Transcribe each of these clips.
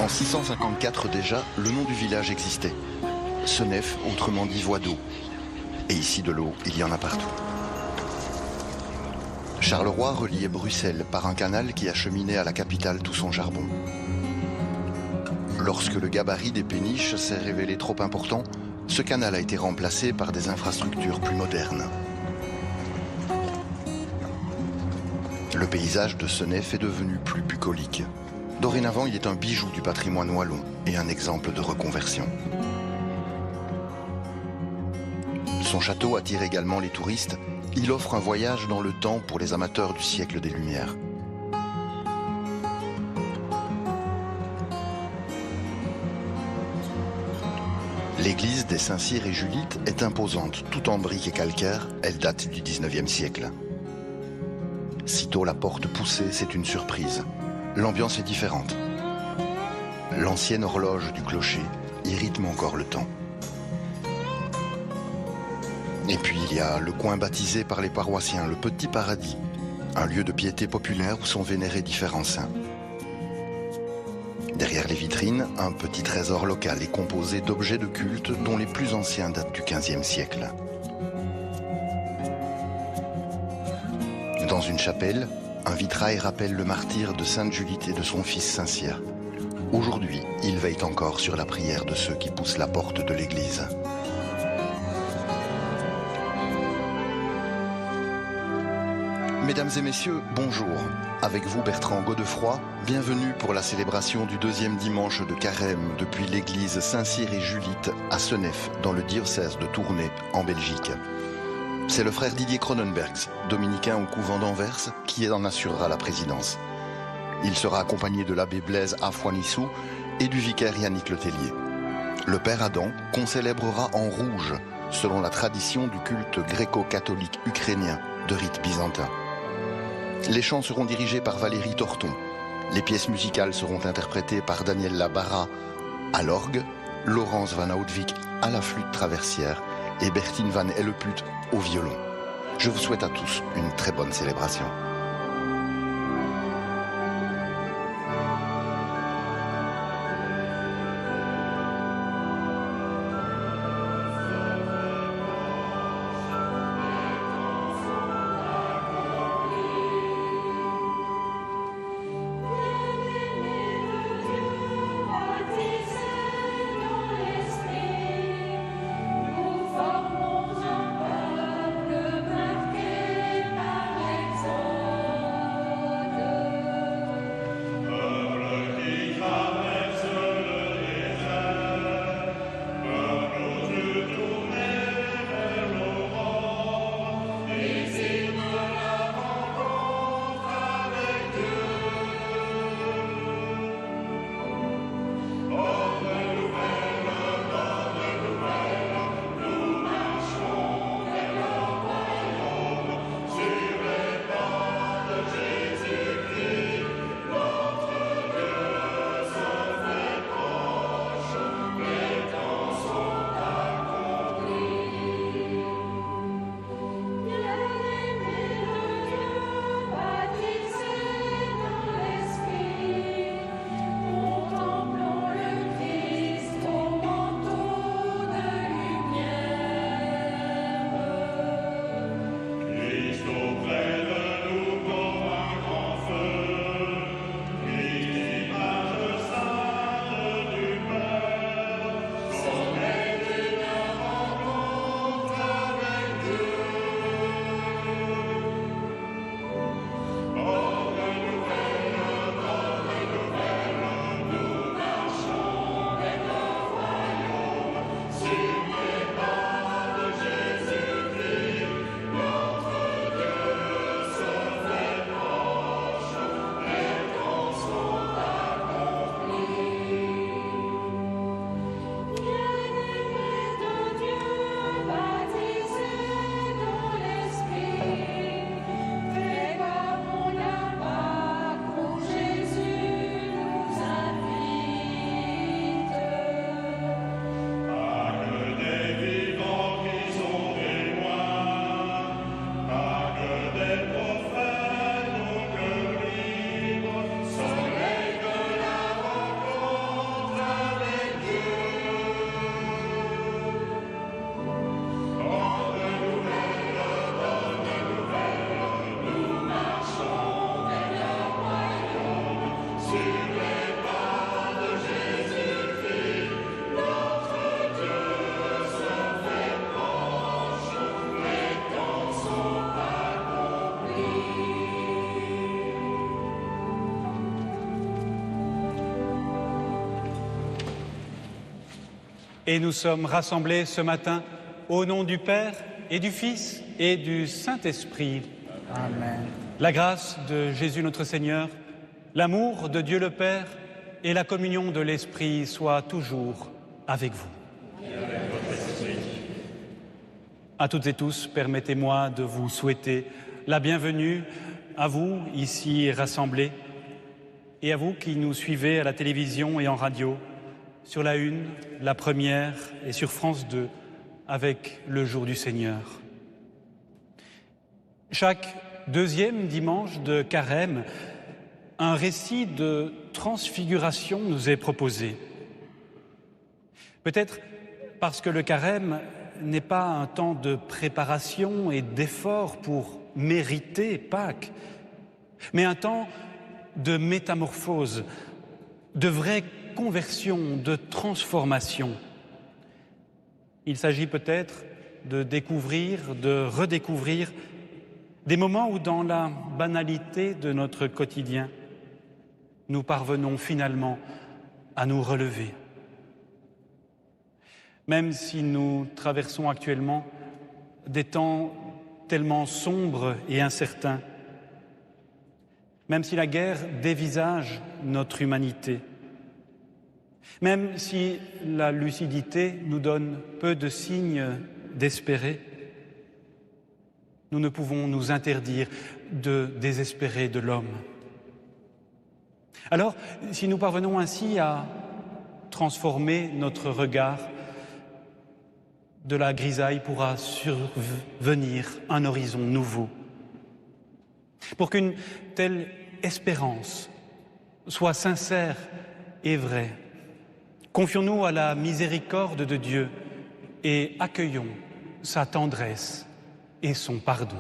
En 654 déjà, le nom du village existait. Senef, autrement dit voie d'eau. Et ici de l'eau, il y en a partout. Charleroi reliait Bruxelles par un canal qui acheminait à la capitale tout son charbon. Lorsque le gabarit des péniches s'est révélé trop important, ce canal a été remplacé par des infrastructures plus modernes. Le paysage de Senef est devenu plus bucolique. Dorénavant, il est un bijou du patrimoine wallon et un exemple de reconversion. Son château attire également les touristes. Il offre un voyage dans le temps pour les amateurs du siècle des Lumières. L'église des Saint-Cyr et Julite est imposante, tout en briques et calcaire. Elle date du 19e siècle. Sitôt la porte poussée, c'est une surprise. L'ambiance est différente. L'ancienne horloge du clocher y rythme encore le temps. Et puis il y a le coin baptisé par les paroissiens, le Petit Paradis, un lieu de piété populaire où sont vénérés différents saints. Derrière les vitrines, un petit trésor local est composé d'objets de culte dont les plus anciens datent du XVe siècle. Dans une chapelle, un vitrail rappelle le martyre de Sainte Julite et de son fils Saint-Cyr. Aujourd'hui, il veille encore sur la prière de ceux qui poussent la porte de l'église. Mesdames et messieurs, bonjour. Avec vous Bertrand Godefroy, bienvenue pour la célébration du deuxième dimanche de Carême depuis l'église Saint-Cyr et Julite à Senef, dans le diocèse de Tournai, en Belgique. C'est le frère Didier Cronenbergs, dominicain au couvent d'Anvers, qui en assurera la présidence. Il sera accompagné de l'abbé Blaise Afouanissou et du vicaire Yannick Letellier. Le père Adam concélébrera en rouge, selon la tradition du culte gréco-catholique ukrainien de rite byzantin. Les chants seront dirigés par Valérie Torton. Les pièces musicales seront interprétées par Daniel Labarra à l'orgue, Laurence Van Oudvik à la flûte traversière et Bertine Van Elleput au violon. Je vous souhaite à tous une très bonne célébration. Formons un peuple marqué par l'exemple. Et nous sommes rassemblés ce matin au nom du Père et du Fils et du Saint-Esprit. Amen. La grâce de Jésus notre Seigneur, l'amour de Dieu le Père et la communion de l'Esprit soient toujours avec vous. À toutes et tous, permettez-moi de vous souhaiter la bienvenue à vous ici rassemblés et à vous qui nous suivez à la télévision et en radio, sur la Une, la Première et sur France 2 avec le Jour du Seigneur. Chaque deuxième dimanche de Carême, un récit de transfiguration nous est proposé. Peut-être parce que le Carême n'est pas un temps de préparation et d'effort pour mériter Pâques, mais un temps de métamorphose, de vraie conversion, de transformation. Il s'agit peut-être de découvrir, de redécouvrir des moments où, dans la banalité de notre quotidien, nous parvenons finalement à nous relever. Même si nous traversons actuellement des temps tellement sombres et incertains, même si la guerre dévisage notre humanité, même si la lucidité nous donne peu de signes d'espérer, nous ne pouvons nous interdire de désespérer de l'homme. Alors, si nous parvenons ainsi à transformer notre regard, de la grisaille pourra survenir un horizon nouveau. Pour qu'une telle espérance soit sincère et vraie, confions-nous à la miséricorde de Dieu et accueillons sa tendresse et son pardon.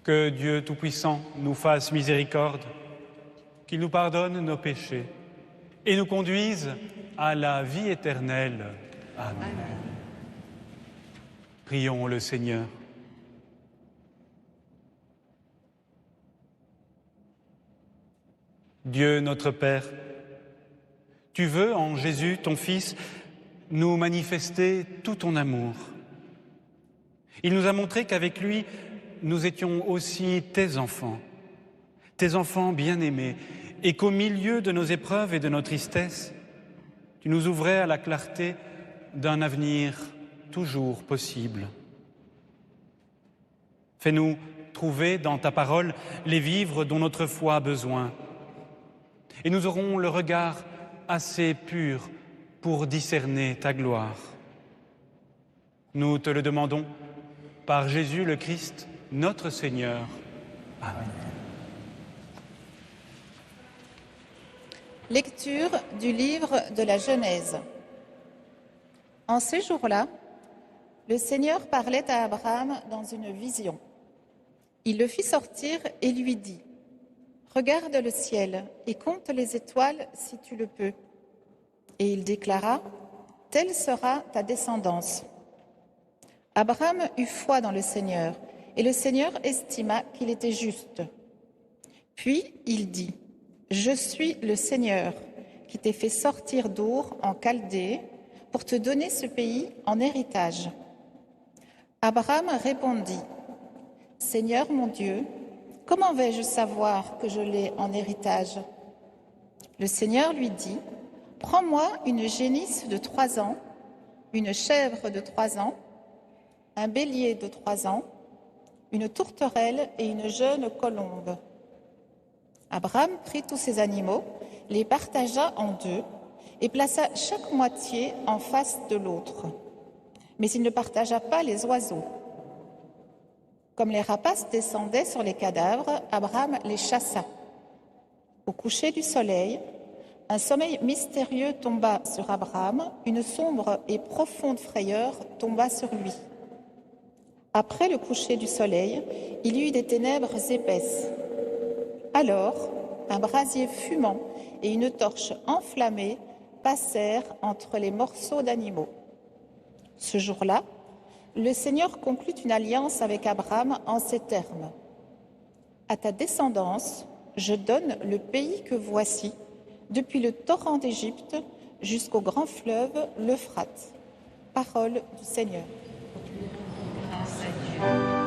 Que Dieu Tout-Puissant nous fasse miséricorde, qu'il nous pardonne nos péchés et nous conduise à la vie éternelle. Amen. Amen. Prions le Seigneur. Dieu notre Père, tu veux en Jésus, ton Fils, nous manifester tout ton amour. Il nous a montré qu'avec lui, nous étions aussi tes enfants bien-aimés, et qu'au milieu de nos épreuves et de nos tristesses, tu nous ouvrais à la clarté d'un avenir toujours possible. Fais-nous trouver dans ta parole les vivres dont notre foi a besoin, et nous aurons le regard assez pur pour discerner ta gloire. Nous te le demandons par Jésus le Christ, notre Seigneur. Amen. Lecture du livre de la Genèse. En ces jours-là, le Seigneur parlait à Abraham dans une vision. Il le fit sortir et lui dit : « Regarde le ciel et compte les étoiles si tu le peux. » Et il déclara : « Telle sera ta descendance. » Abraham eut foi dans le Seigneur, et le Seigneur estima qu'il était juste. Puis il dit : « Je suis le Seigneur qui t'ai fait sortir d'Our en Chaldée pour te donner ce pays en héritage. » Abraham répondit : « Seigneur mon Dieu, comment vais-je savoir que je l'ai en héritage ? » Le Seigneur lui dit : « Prends-moi une génisse de 3 ans, une chèvre de 3 ans, un bélier de 3 ans, une tourterelle et une jeune colombe. » Abraham prit tous ces animaux, les partagea en 2 et plaça chaque moitié en face de l'autre. Mais il ne partagea pas les oiseaux. Comme les rapaces descendaient sur les cadavres, Abraham les chassa. Au coucher du soleil, un sommeil mystérieux tomba sur Abraham, une sombre et profonde frayeur tomba sur lui. Après le coucher du soleil, il y eut des ténèbres épaisses. Alors, un brasier fumant et une torche enflammée passèrent entre les morceaux d'animaux. Ce jour-là, le Seigneur conclut une alliance avec Abraham en ces termes. « À ta descendance, je donne le pays que voici, depuis le torrent d'Égypte jusqu'au grand fleuve, l'Euphrate. » Parole du Seigneur. Grâce à Dieu.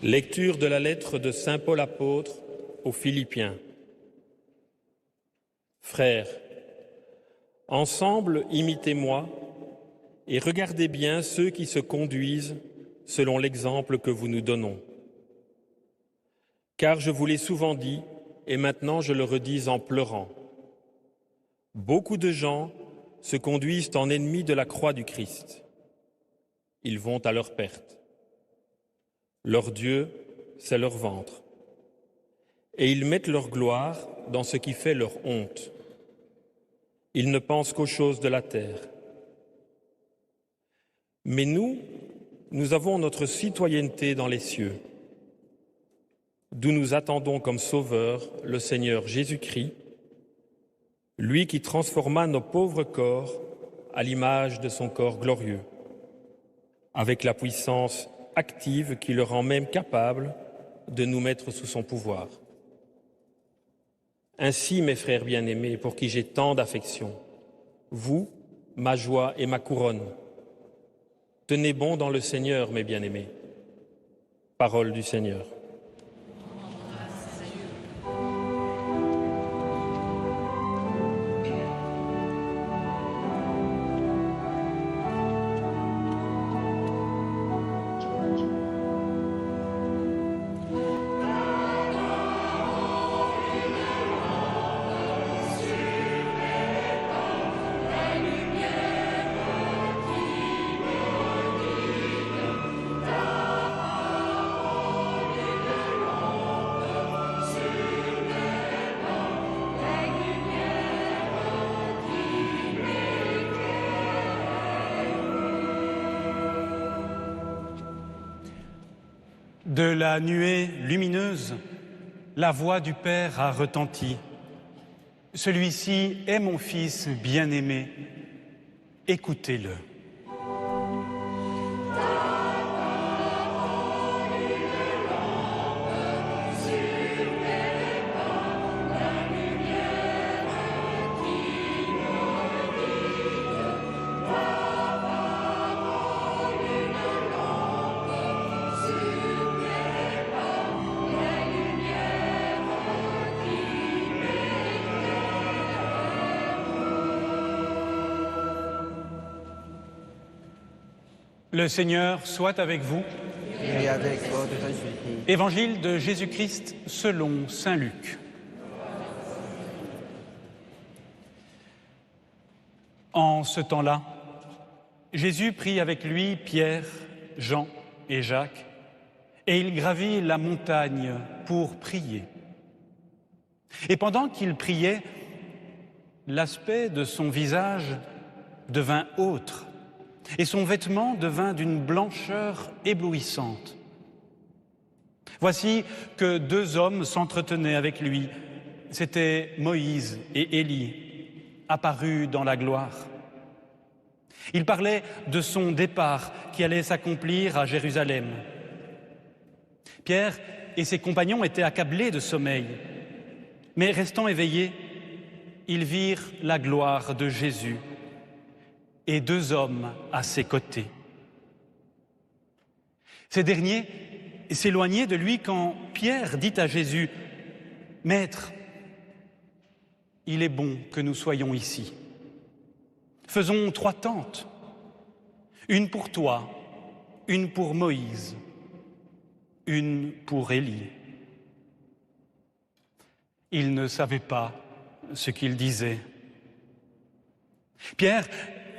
Lecture de la lettre de saint Paul apôtre aux Philippiens. Frères, ensemble imitez-moi et regardez bien ceux qui se conduisent selon l'exemple que vous nous donnons. Car je vous l'ai souvent dit, et maintenant je le redis en pleurant, beaucoup de gens se conduisent en ennemis de la croix du Christ. Ils vont à leur perte. Leur Dieu, c'est leur ventre. Et ils mettent leur gloire dans ce qui fait leur honte. Ils ne pensent qu'aux choses de la terre. Mais nous avons notre citoyenneté dans les cieux, d'où nous attendons comme Sauveur le Seigneur Jésus-Christ, lui qui transforma nos pauvres corps à l'image de son corps glorieux, avec la puissance active qui le rend même capable de nous mettre sous son pouvoir. Ainsi, mes frères bien-aimés, pour qui j'ai tant d'affection, vous, ma joie et ma couronne, tenez bon dans le Seigneur, mes bien-aimés. Parole du Seigneur. De la nuée lumineuse, la voix du Père a retenti. Celui-ci est mon Fils bien-aimé, écoutez-le. Le Seigneur soit avec vous. Et avec votre esprit. Évangile de Jésus-Christ selon saint Luc. En ce temps-là, Jésus prit avec lui Pierre, Jean et Jacques, et il gravit la montagne pour prier. Et pendant qu'il priait, l'aspect de son visage devint autre, et son vêtement devint d'une blancheur éblouissante. Voici que deux hommes s'entretenaient avec lui. C'étaient Moïse et Élie, apparus dans la gloire. Ils parlaient de son départ qui allait s'accomplir à Jérusalem. Pierre et ses compagnons étaient accablés de sommeil, mais restant éveillés, ils virent la gloire de Jésus et deux hommes à ses côtés. Ces derniers s'éloignaient de lui quand Pierre dit à Jésus : « Maître, il est bon que nous soyons ici. Faisons 3 tentes, une pour toi, une pour Moïse, une pour Élie. » Il ne savait pas ce qu'il disait. Pierre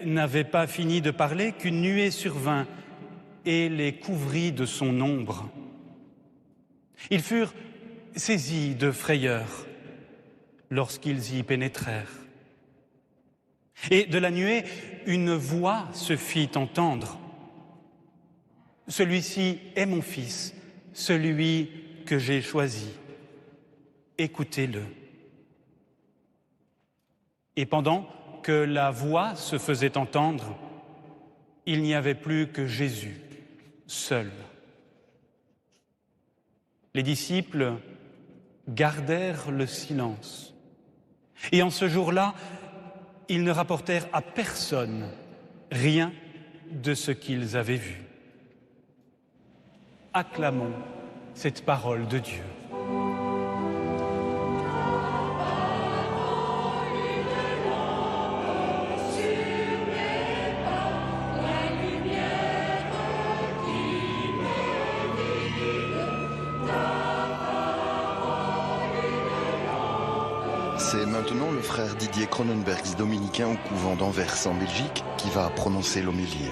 n'avait pas fini de parler qu'une nuée survint et les couvrit de son ombre. Ils furent saisis de frayeur lorsqu'ils y pénétrèrent. Et de la nuée, une voix se fit entendre. « Celui-ci est mon Fils, celui que j'ai choisi. Écoutez-le. » Et pendant que la voix se faisait entendre, il n'y avait plus que Jésus, seul. Les disciples gardèrent le silence. Et en ce jour-là, ils ne rapportèrent à personne rien de ce qu'ils avaient vu. Acclamons cette parole de Dieu. C'est maintenant le frère Didier Cronenbergs, dominicain au couvent d'Anvers en Belgique, qui va prononcer l'homélie.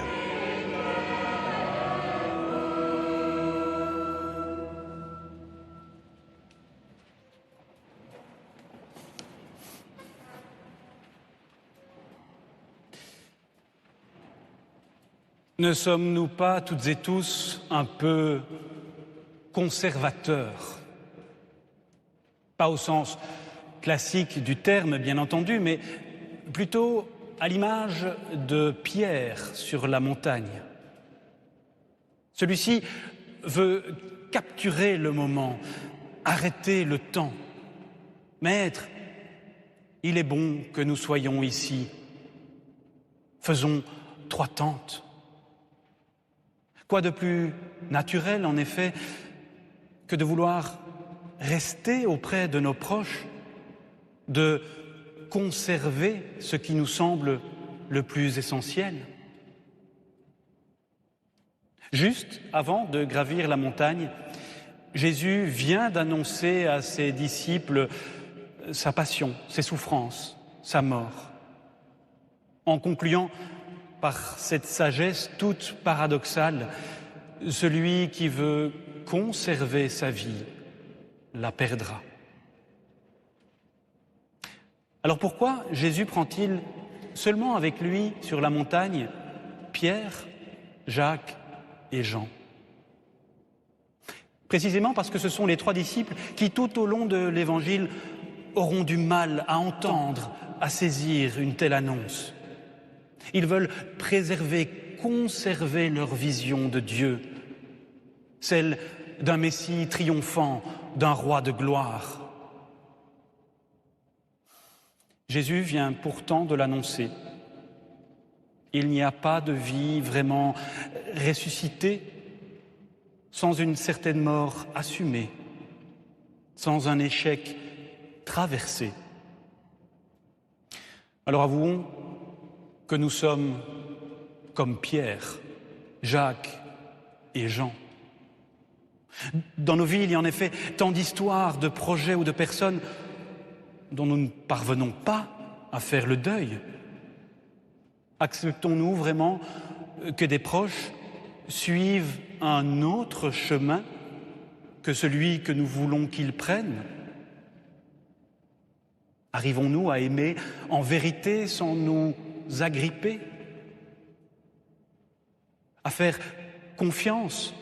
Ne sommes-nous pas toutes et tous un peu conservateurs? Pas au sens classique du terme, bien entendu, mais plutôt à l'image de Pierre sur la montagne. Celui-ci veut capturer le moment, arrêter le temps. Maître, il est bon que nous soyons ici. Faisons 3 tentes. Quoi de plus naturel, en effet, que de vouloir rester auprès de nos proches, de conserver ce qui nous semble le plus essentiel. Juste avant de gravir la montagne, Jésus vient d'annoncer à ses disciples sa passion, ses souffrances, sa mort, en concluant par cette sagesse toute paradoxale: celui qui veut conserver sa vie la perdra. Alors pourquoi Jésus prend-il seulement avec lui sur la montagne Pierre, Jacques et Jean? Précisément parce que ce sont les 3 disciples qui, tout au long de l'Évangile, auront du mal à entendre, à saisir une telle annonce. Ils veulent préserver, conserver leur vision de Dieu, celle d'un Messie triomphant, d'un roi de gloire. Jésus vient pourtant de l'annoncer. Il n'y a pas de vie vraiment ressuscitée sans une certaine mort assumée, sans un échec traversé. Alors avouons que nous sommes comme Pierre, Jacques et Jean. Dans nos vies, il y a en effet tant d'histoires, de projets ou de personnes dont nous ne parvenons pas à faire le deuil. Acceptons-nous vraiment que des proches suivent un autre chemin que celui que nous voulons qu'ils prennent? Arrivons-nous à aimer en vérité sans nous agripper? À faire confiance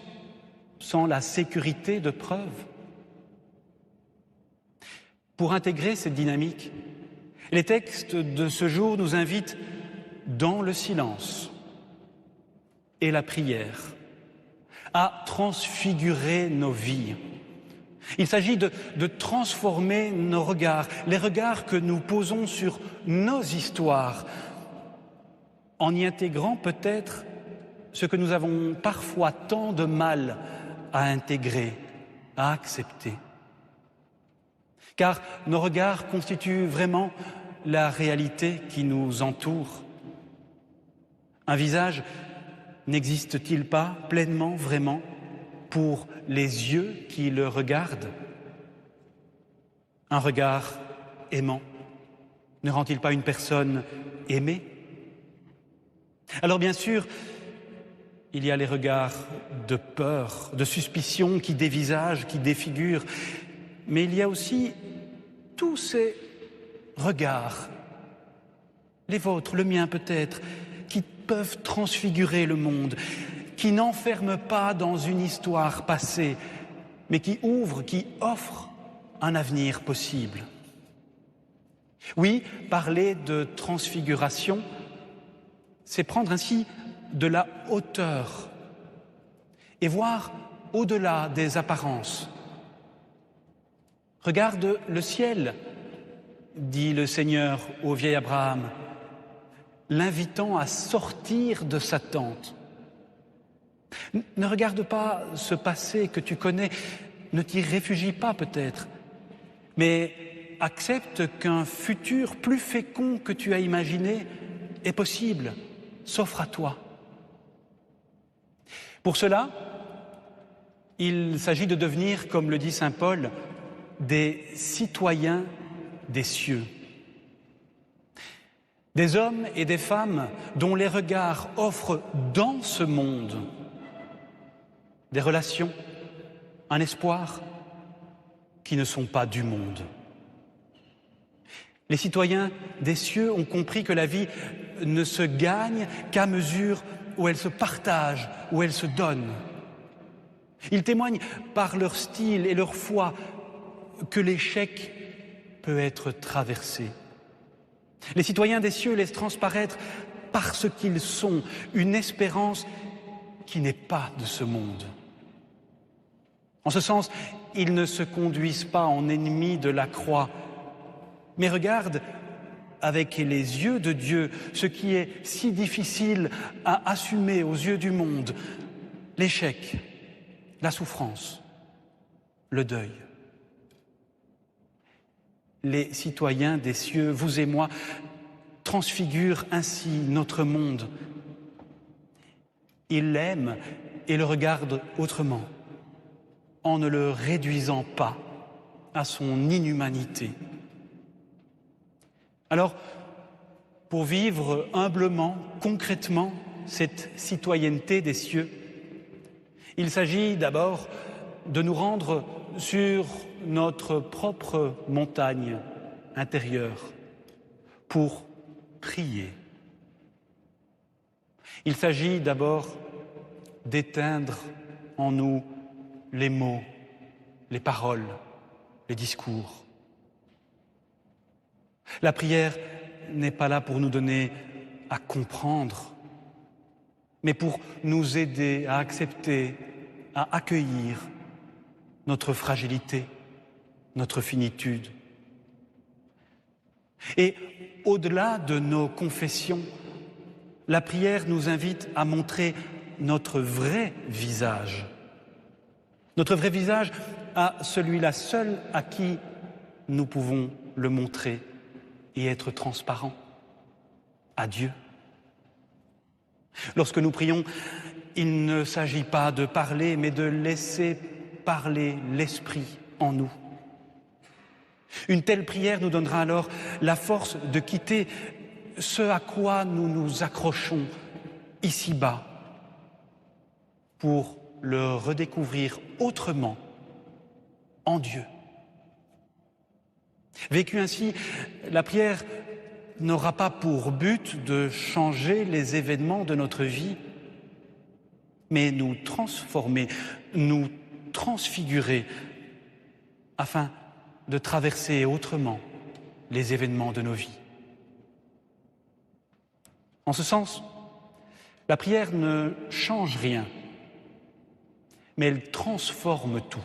sans la sécurité de preuves? Pour intégrer cette dynamique, les textes de ce jour nous invitent dans le silence et la prière à transfigurer nos vies. Il s'agit de transformer nos regards, les regards que nous posons sur nos histoires, en y intégrant peut-être ce que nous avons parfois tant de mal à intégrer, à accepter. Car nos regards constituent vraiment la réalité qui nous entoure. Un visage n'existe-t-il pas pleinement, vraiment, pour les yeux qui le regardent? Un regard aimant ne rend-il pas une personne aimée? Alors bien sûr, il y a les regards de peur, de suspicion qui dévisagent, qui défigurent, mais il y a aussi tous ces regards, les vôtres, le mien peut-être, qui peuvent transfigurer le monde, qui n'enferment pas dans une histoire passée, mais qui ouvrent, qui offrent un avenir possible. Oui, parler de transfiguration, c'est prendre ainsi de la hauteur et voir au-delà des apparences. Regarde le ciel, dit le Seigneur au vieil Abraham, l'invitant à sortir de sa tente. Ne regarde pas ce passé que tu connais, ne t'y réfugie pas peut-être, mais accepte qu'un futur plus fécond que tu as imaginé est possible, s'offre à toi. Pour cela, il s'agit de devenir, comme le dit saint Paul, des citoyens des cieux. Des hommes et des femmes dont les regards offrent dans ce monde des relations, un espoir qui ne sont pas du monde. Les citoyens des cieux ont compris que la vie ne se gagne qu'à mesure où elle se partage, où elle se donne. Ils témoignent par leur style et leur foi que l'échec peut être traversé. Les citoyens des cieux laissent transparaître parce qu'ils sont une espérance qui n'est pas de ce monde. En ce sens, ils ne se conduisent pas en ennemis de la croix, mais regardent avec les yeux de Dieu ce qui est si difficile à assumer aux yeux du monde, l'échec, la souffrance, le deuil. Les citoyens des cieux, vous et moi, transfigurent ainsi notre monde. Ils l'aiment et le regardent autrement, en ne le réduisant pas à son inhumanité. Alors, pour vivre humblement, concrètement, cette citoyenneté des cieux, il s'agit d'abord de nous rendre sur notre propre montagne intérieure pour prier. Il s'agit d'abord d'éteindre en nous les mots les paroles, les discours. La prière n'est pas là pour nous donner à comprendre, mais pour nous aider à accepter, à accueillir notre fragilité, notre finitude. Et au-delà de nos confessions, la prière nous invite à montrer notre vrai visage. Notre vrai visage à celui-là seul à qui nous pouvons le montrer et être transparents, à Dieu. Lorsque nous prions, il ne s'agit pas de parler, mais de laisser parler l'Esprit en nous. Une telle prière nous donnera alors la force de quitter ce à quoi nous nous accrochons ici-bas pour le redécouvrir autrement en Dieu. Vécue ainsi, la prière n'aura pas pour but de changer les événements de notre vie, mais nous transformer, nous transfigurer afin de traverser autrement les événements de nos vies. En ce sens, la prière ne change rien, mais elle transforme tout.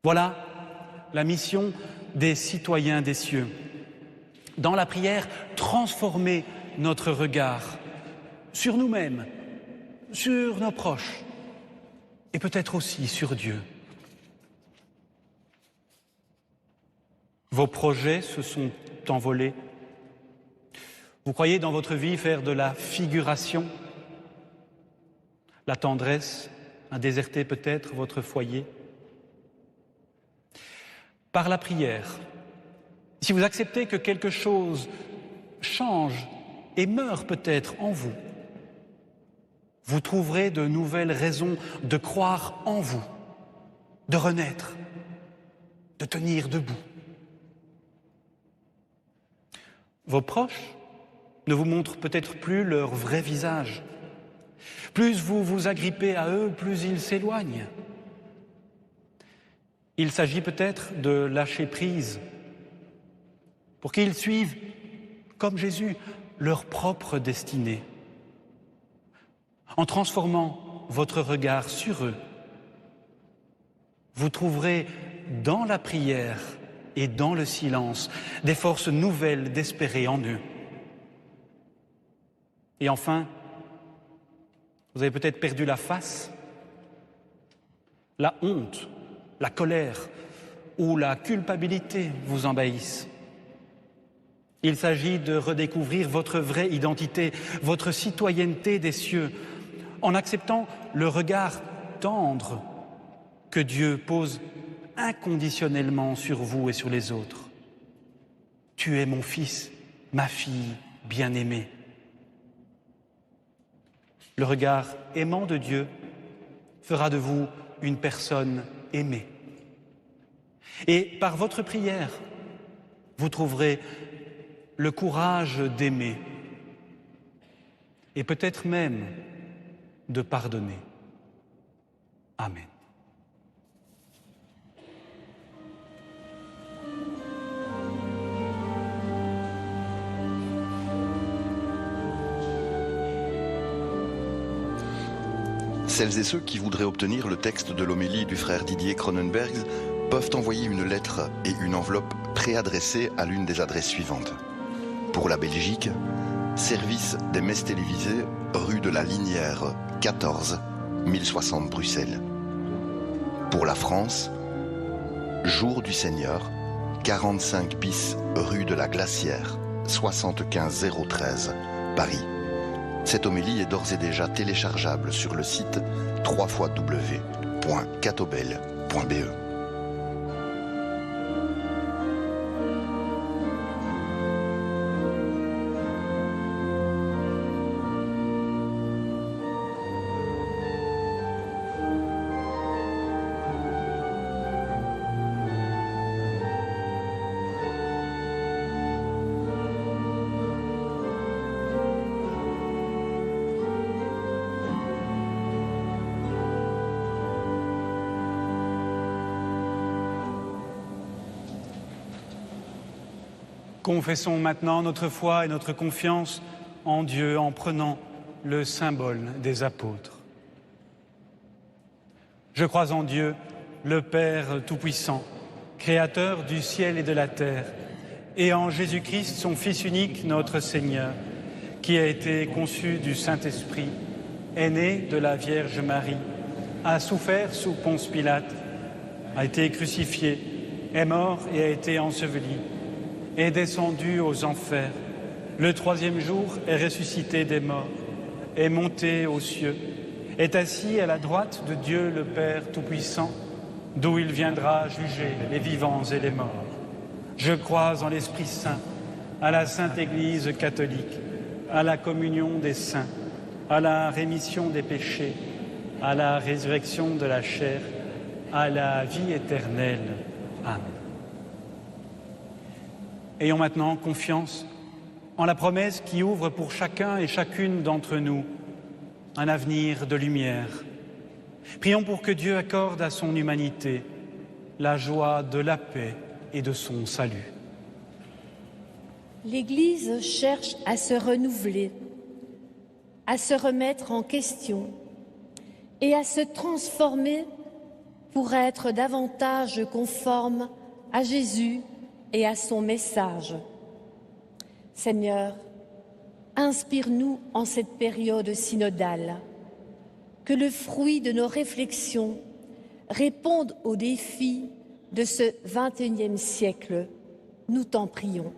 Voilà la mission des citoyens des cieux. Dans la prière, transformer notre regard sur nous-mêmes, sur nos proches et peut-être aussi sur Dieu. Vos projets se sont envolés. Vous croyez dans votre vie faire de la figuration, la tendresse a déserté peut-être votre foyer. Par la prière, si vous acceptez que quelque chose change et meurt peut-être en vous, vous trouverez de nouvelles raisons de croire en vous, de renaître, de tenir debout. Vos proches ne vous montrent peut-être plus leur vrai visage. Plus vous vous agrippez à eux, plus ils s'éloignent. Il s'agit peut-être de lâcher prise pour qu'ils suivent, comme Jésus, leur propre destinée. En transformant votre regard sur eux, vous trouverez dans la prière et dans le silence des forces nouvelles d'espérer en eux. Et enfin, vous avez peut-être perdu la face, la honte, la colère ou la culpabilité vous envahissent. Il s'agit de redécouvrir votre vraie identité, votre citoyenneté des cieux, en acceptant le regard tendre que Dieu pose inconditionnellement sur vous et sur les autres. Tu es mon fils, ma fille bien-aimée. Le regard aimant de Dieu fera de vous une personne aimée. Et par votre prière, vous trouverez le courage d'aimer et peut-être même de pardonner. Amen. Celles et ceux qui voudraient obtenir le texte de l'homélie du frère Didier Cronenberg peuvent envoyer une lettre et une enveloppe préadressée à l'une des adresses suivantes. Pour la Belgique, service des messes télévisées, rue de la Linière 14, 1060 Bruxelles. Pour la France, Jour du Seigneur, 45 bis rue de la Glacière, 75 013, Paris. Cette homélie est d'ores et déjà téléchargeable sur le site www.catobel.be. Confessons maintenant notre foi et notre confiance en Dieu en prenant le symbole des apôtres. Je crois en Dieu, le Père Tout-Puissant, Créateur du ciel et de la terre, et en Jésus-Christ, son Fils unique, notre Seigneur, qui a été conçu du Saint-Esprit, est né de la Vierge Marie, a souffert sous Ponce Pilate, a été crucifié, est mort et a été enseveli, est descendu aux enfers. Le troisième jour est ressuscité des morts, est monté aux cieux, est assis à la droite de Dieu le Père Tout-Puissant, d'où il viendra juger les vivants et les morts. Je crois en l'Esprit Saint, à la Sainte Église catholique, à la communion des saints, à la rémission des péchés, à la résurrection de la chair, à la vie éternelle. Amen. Ayons maintenant confiance en la promesse qui ouvre pour chacun et chacune d'entre nous un avenir de lumière. Prions pour que Dieu accorde à son humanité la joie de la paix et de son salut. L'Église cherche à se renouveler, à se remettre en question et à se transformer pour être davantage conforme à Jésus et à son message. Seigneur, inspire-nous en cette période synodale, que le fruit de nos réflexions réponde aux défis de ce XXIe siècle. Nous t'en prions.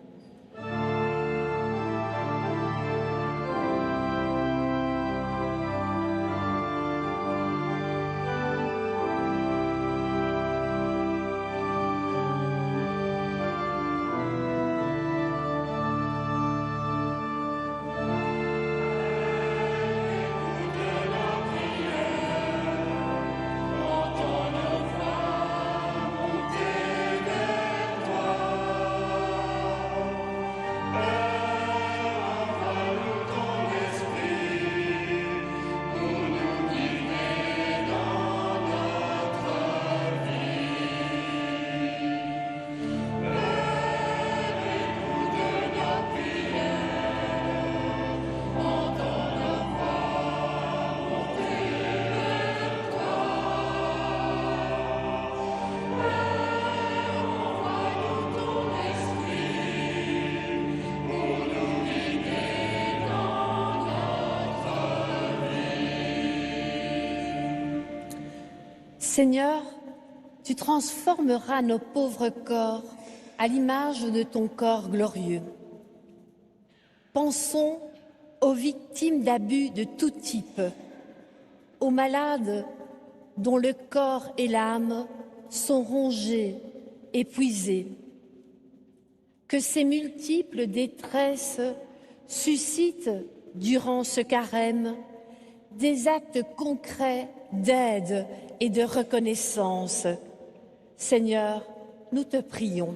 Seigneur, tu transformeras nos pauvres corps à l'image de ton corps glorieux. Pensons aux victimes d'abus de tout type, aux malades dont le corps et l'âme sont rongés, épuisés. Que ces multiples détresses suscitent, durant ce carême, des actes concrets d'aide et de reconnaissance. Seigneur, nous te prions.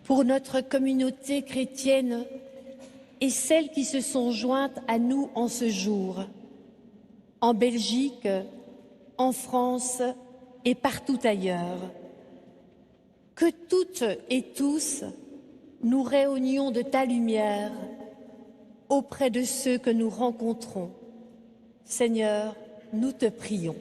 Pour notre communauté chrétienne et celles qui se sont jointes à nous en ce jour, en Belgique, en France et partout ailleurs. Que toutes et tous nous réunions de ta lumière auprès de ceux que nous rencontrons. Seigneur, nous te prions.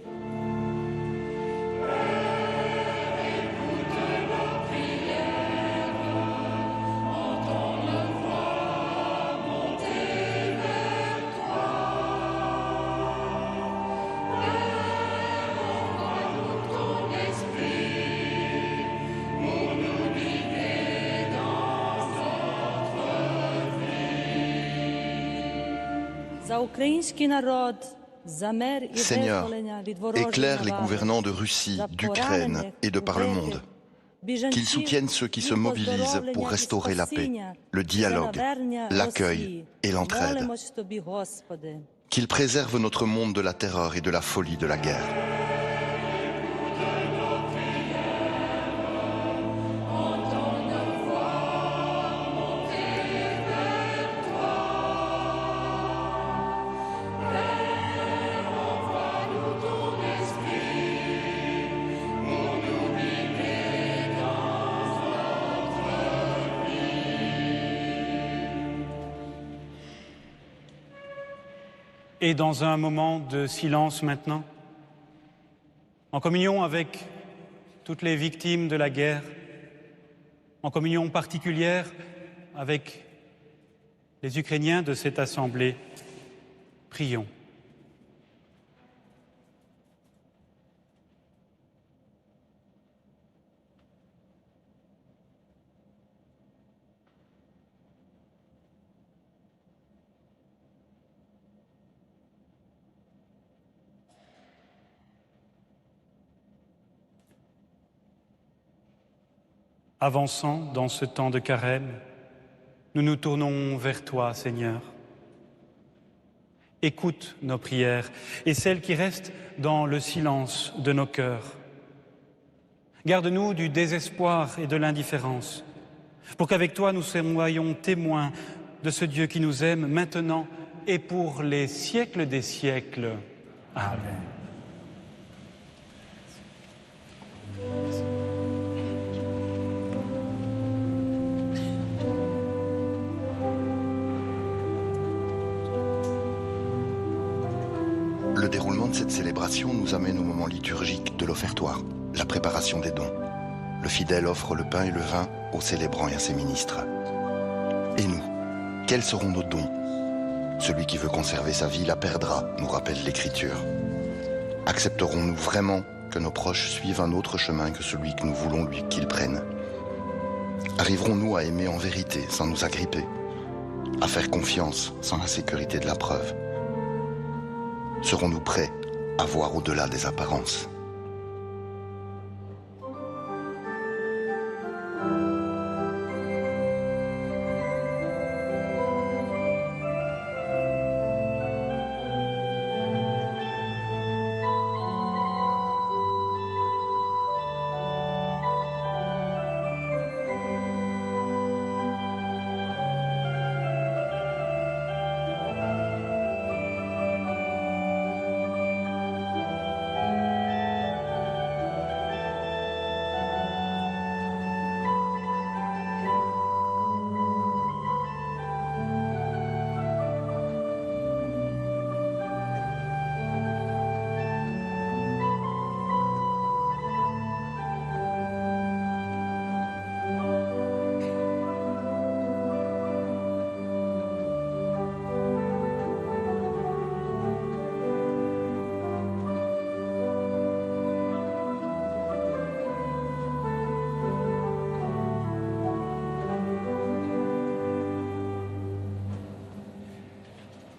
Seigneur, éclaire les gouvernants de Russie, d'Ukraine et de par le monde. qu'il soutienne ceux qui se mobilisent pour restaurer la paix, le dialogue, l'accueil et l'entraide, qu'il préserve notre monde de la terreur et de la folie de la guerre. Et dans un moment de silence maintenant, en communion avec toutes les victimes de la guerre, en communion particulière avec les Ukrainiens de cette assemblée, prions. Avançant dans ce temps de carême, nous nous tournons vers toi, Seigneur. Écoute nos prières et celles qui restent dans le silence de nos cœurs. Garde-nous du désespoir et de l'indifférence, pour qu'avec toi nous soyons témoins de ce Dieu qui nous aime maintenant et pour les siècles des siècles. Amen. Le déroulement de cette célébration nous amène au moment liturgique de l'offertoire, la préparation des dons. Le fidèle offre le pain et le vin aux célébrants et à ses ministres. Et nous, quels seront nos dons? Celui qui veut conserver sa vie la perdra, nous rappelle l'Écriture. Accepterons-nous vraiment que nos proches suivent un autre chemin que celui que nous voulons qu'ils prennent? Arriverons-nous à aimer en vérité sans nous agripper, à faire confiance sans la sécurité de la preuve? Serons-nous prêts à voir au-delà des apparences?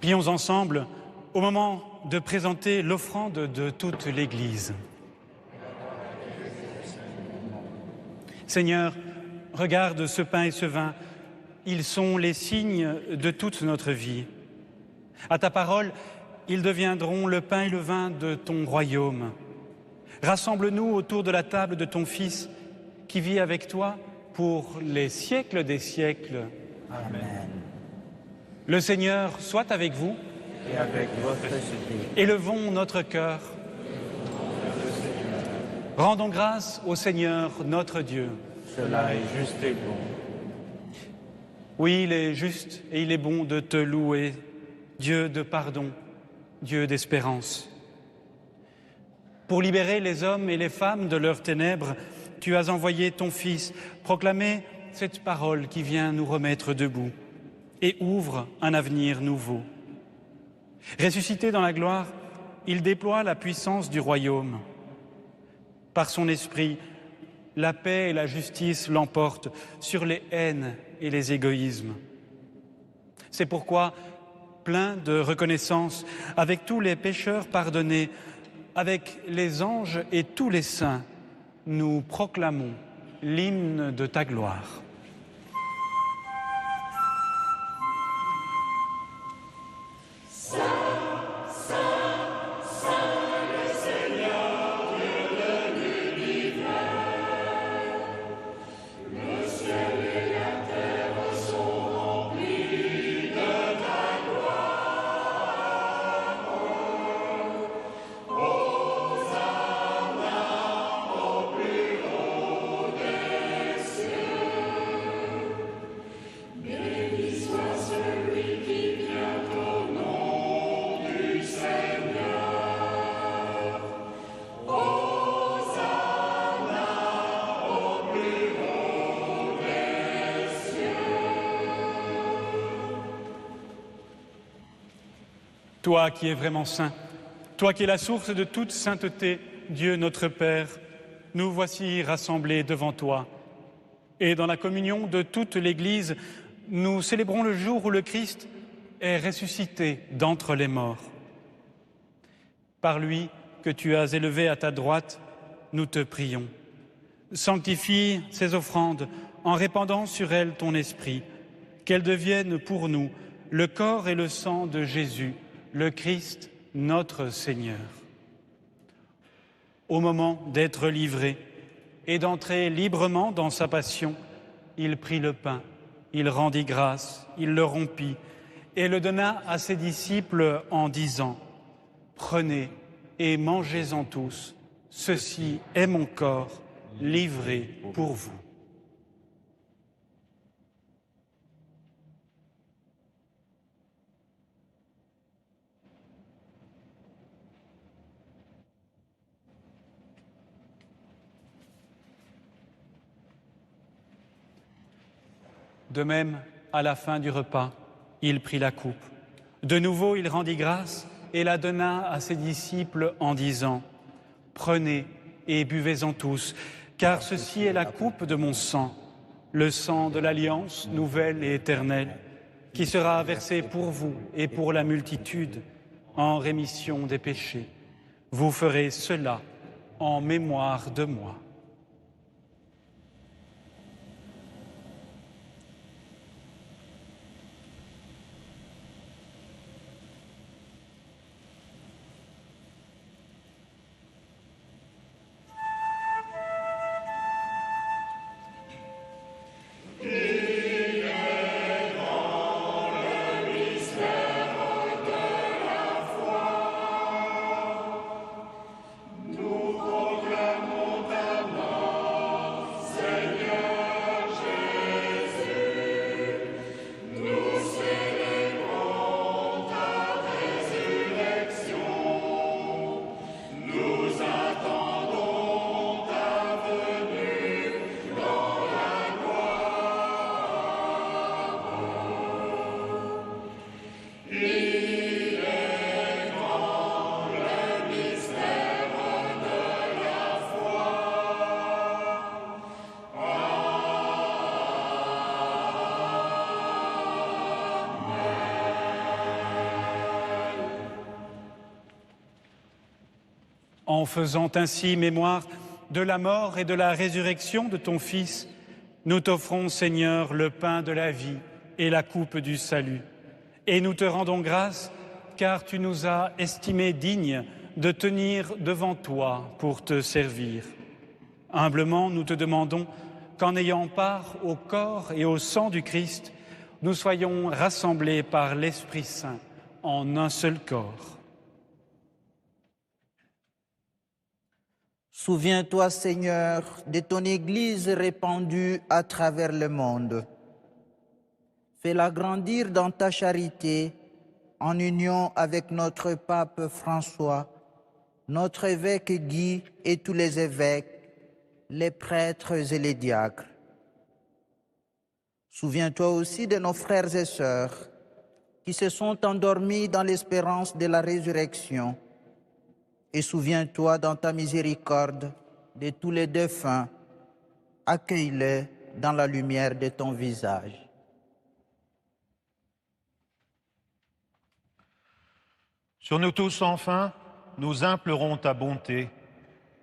Prions ensemble au moment de présenter l'offrande de toute l'Église. Seigneur, regarde ce pain et ce vin, ils sont les signes de toute notre vie. À ta parole, ils deviendront le pain et le vin de ton royaume. Rassemble-nous autour de la table de ton Fils qui vit avec toi pour les siècles des siècles. Amen. Le Seigneur soit avec vous. Et avec votre esprit. Élevons notre cœur. Rendons grâce au Seigneur notre Dieu. Cela est juste et bon. Oui, il est juste et il est bon de te louer, Dieu de pardon, Dieu d'espérance. Pour libérer les hommes et les femmes de leurs ténèbres, tu as envoyé ton Fils proclamer cette parole qui vient nous remettre debout et ouvre un avenir nouveau. Ressuscité dans la gloire, il déploie la puissance du royaume. Par son esprit, la paix et la justice l'emportent sur les haines et les égoïsmes. C'est pourquoi, plein de reconnaissance, avec tous les pécheurs pardonnés, avec les anges et tous les saints, nous proclamons l'hymne de ta gloire. Toi qui es vraiment saint, toi qui es la source de toute sainteté, Dieu notre Père, nous voici rassemblés devant toi. Et dans la communion de toute l'Église, nous célébrons le jour où le Christ est ressuscité d'entre les morts. Par lui que tu as élevé à ta droite, nous te prions. Sanctifie ces offrandes en répandant sur elles ton esprit, qu'elles deviennent pour nous le corps et le sang de Jésus, le Christ, notre Seigneur. Au moment d'être livré et d'entrer librement dans sa passion, il prit le pain, il rendit grâce, il le rompit et le donna à ses disciples en disant « Prenez et mangez-en tous, ceci est mon corps livré pour vous. » De même, à la fin du repas, il prit la coupe. De nouveau, il rendit grâce et la donna à ses disciples en disant « Prenez et buvez-en tous, car ceci est la coupe de mon sang, le sang de l'alliance nouvelle et éternelle, qui sera versé pour vous et pour la multitude en rémission des péchés. Vous ferez cela en mémoire de moi. » En faisant ainsi mémoire de la mort et de la résurrection de ton Fils, nous t'offrons, Seigneur, le pain de la vie et la coupe du salut. Et nous te rendons grâce, car tu nous as estimés dignes de tenir devant toi pour te servir. Humblement, nous te demandons qu'en ayant part au corps et au sang du Christ, nous soyons rassemblés par l'Esprit Saint en un seul corps. Souviens-toi, Seigneur, de ton Église répandue à travers le monde. Fais-la grandir dans ta charité, en union avec notre pape François, notre évêque Guy et tous les évêques, les prêtres et les diacres. Souviens-toi aussi de nos frères et sœurs qui se sont endormis dans l'espérance de la résurrection. Et souviens-toi dans ta miséricorde de tous les défunts, accueille-les dans la lumière de ton visage. Sur nous tous, enfin, nous implorons ta bonté.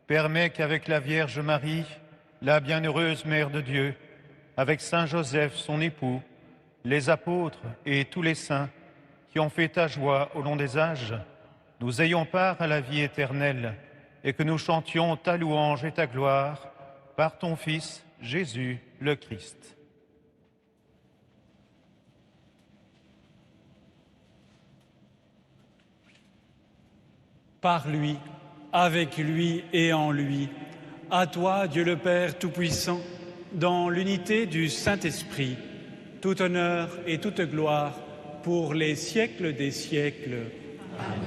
Permets qu'avec la Vierge Marie, la bienheureuse Mère de Dieu, avec Saint Joseph, son époux, les apôtres et tous les saints qui ont fait ta joie au long des âges, nous ayons part à la vie éternelle et que nous chantions ta louange et ta gloire par ton Fils, Jésus le Christ. Par lui, avec lui et en lui, à toi, Dieu le Père Tout-Puissant, dans l'unité du Saint-Esprit, tout honneur et toute gloire pour les siècles des siècles. Amen.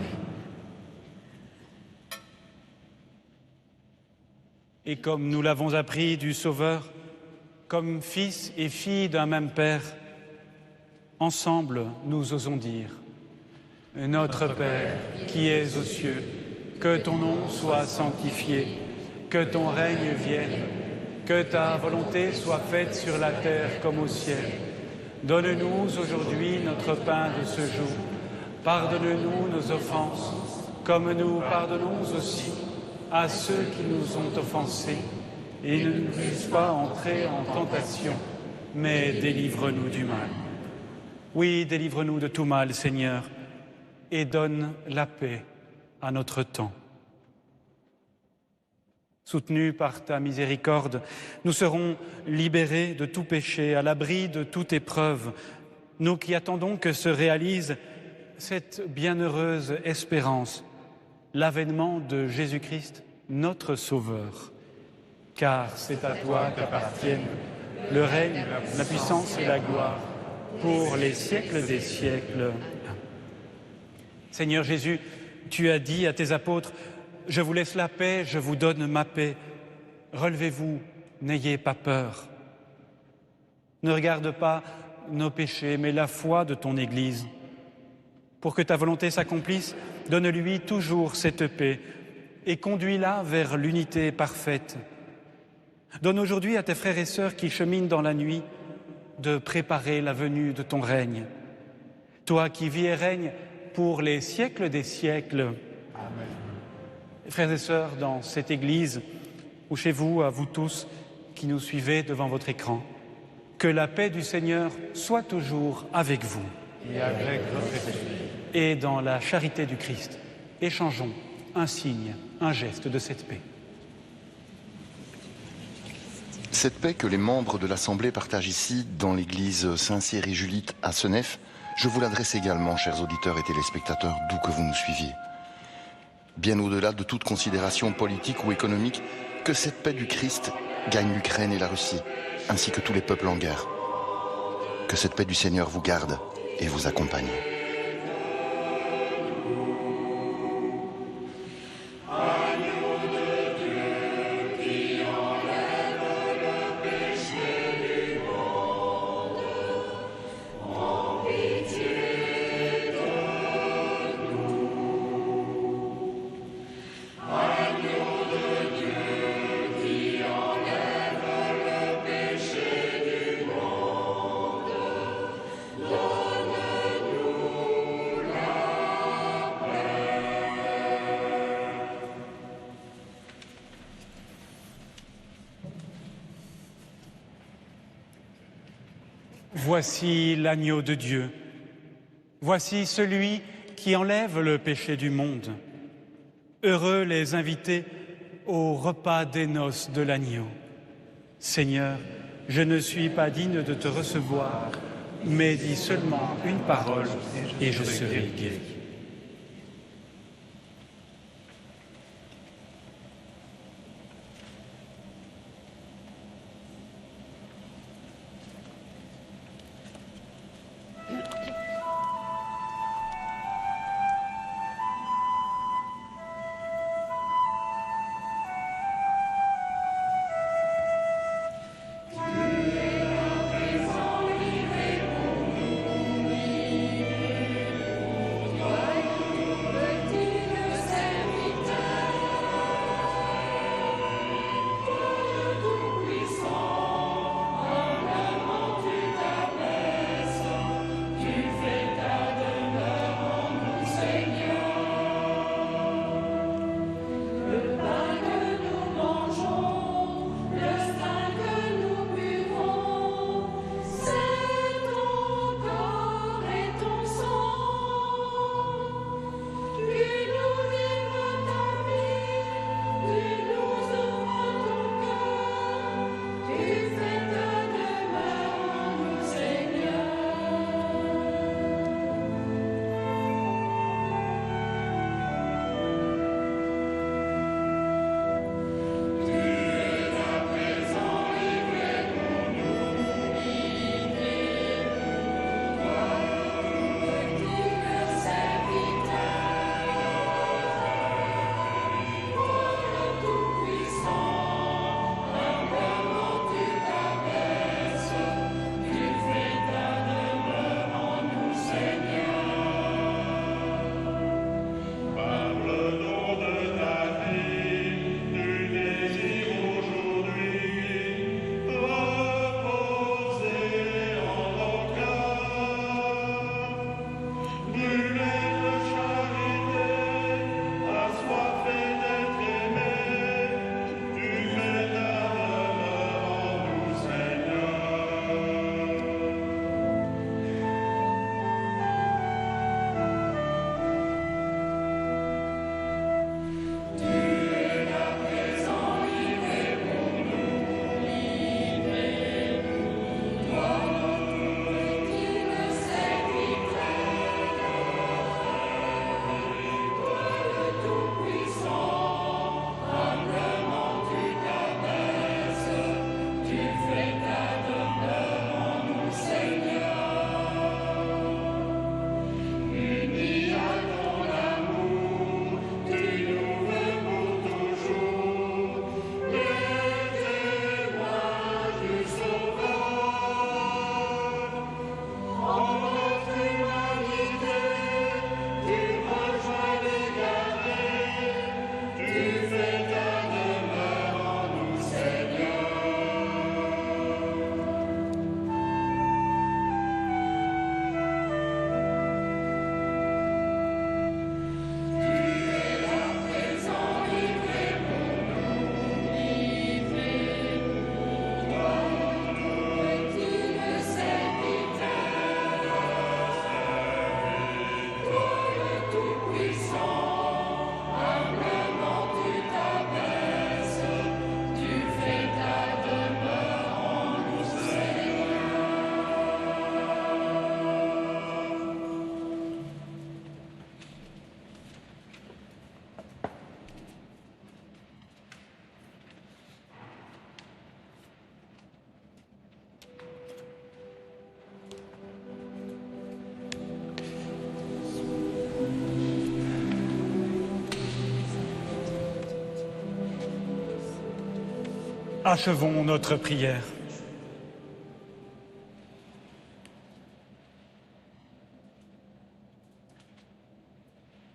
Et comme nous l'avons appris du Sauveur, comme fils et filles d'un même Père, ensemble nous osons dire: Notre Père, qui es aux cieux, que ton nom soit sanctifié, que ton règne vienne, que ta volonté soit faite sur la terre comme au ciel. Donne-nous aujourd'hui notre pain de ce jour. Pardonne-nous nos offenses, comme nous pardonnons aussi à ceux qui nous ont offensés. Et ne nous laisse pas entrer en tentation, mais délivre-nous du mal. Oui, délivre-nous de tout mal, Seigneur, et donne la paix à notre temps. Soutenus par ta miséricorde, nous serons libérés de tout péché, à l'abri de toute épreuve, nous qui attendons que se réalise cette bienheureuse espérance, l'avènement de Jésus-Christ, notre Sauveur. Car c'est à toi qu'appartiennent le règne, la puissance et la gloire pour les siècles des siècles. Seigneur Jésus, tu as dit à tes apôtres: je vous laisse la paix, je vous donne ma paix. Relevez-vous, n'ayez pas peur. Ne regarde pas nos péchés, mais la foi de ton Église. Pour que ta volonté s'accomplisse, donne-lui toujours cette paix et conduis-la vers l'unité parfaite. Donne aujourd'hui à tes frères et sœurs qui cheminent dans la nuit de préparer la venue de ton règne. Toi qui vis et règnes pour les siècles des siècles. Amen. Frères et sœurs, dans cette Église, ou chez vous, à vous tous qui nous suivez devant votre écran, que la paix du Seigneur soit toujours avec vous. Et avec votre esprit. Et dans la charité du Christ, échangeons un signe, un geste de cette paix. Cette paix que les membres de l'Assemblée partagent ici, dans l'église Saint-Cyr et Julite à Senef, je vous l'adresse également, chers auditeurs et téléspectateurs, d'où que vous nous suiviez. Bien au-delà de toute considération politique ou économique, que cette paix du Christ gagne l'Ukraine et la Russie, ainsi que tous les peuples en guerre. Que cette paix du Seigneur vous garde et vous accompagne. Voici l'agneau de Dieu. Voici celui qui enlève le péché du monde. Heureux les invités au repas des noces de l'agneau. Seigneur, je ne suis pas digne de te recevoir, mais dis seulement une parole et je serai guéri. Achevons notre prière.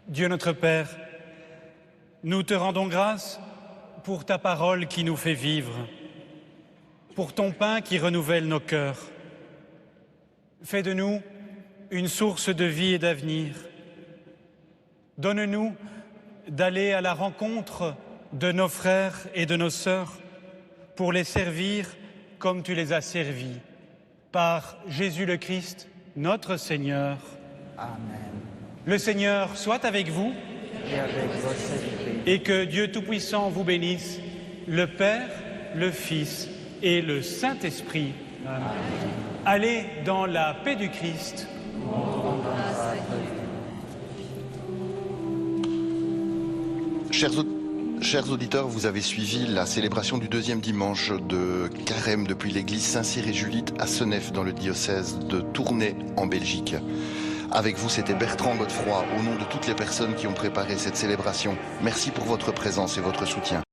Dieu notre Père, nous te rendons grâce pour ta parole qui nous fait vivre, pour ton pain qui renouvelle nos cœurs. Fais de nous une source de vie et d'avenir. Donne-nous d'aller à la rencontre de nos frères et de nos sœurs pour les servir comme tu les as servis. Par Jésus le Christ, notre Seigneur. Amen. Le Seigneur soit avec vous Et avec votre esprit. et que Dieu Tout-Puissant vous bénisse, le Père, le Fils et le Saint-Esprit. Amen. Allez dans la paix du Christ. Chers auditeurs, vous avez suivi la célébration du deuxième dimanche de Carême depuis l'église Saint-Cyr et Julite à Senef dans le diocèse de Tournai en Belgique. Avec vous, c'était Bertrand Godefroy, au nom de toutes les personnes qui ont préparé cette célébration. Merci pour votre présence et votre soutien.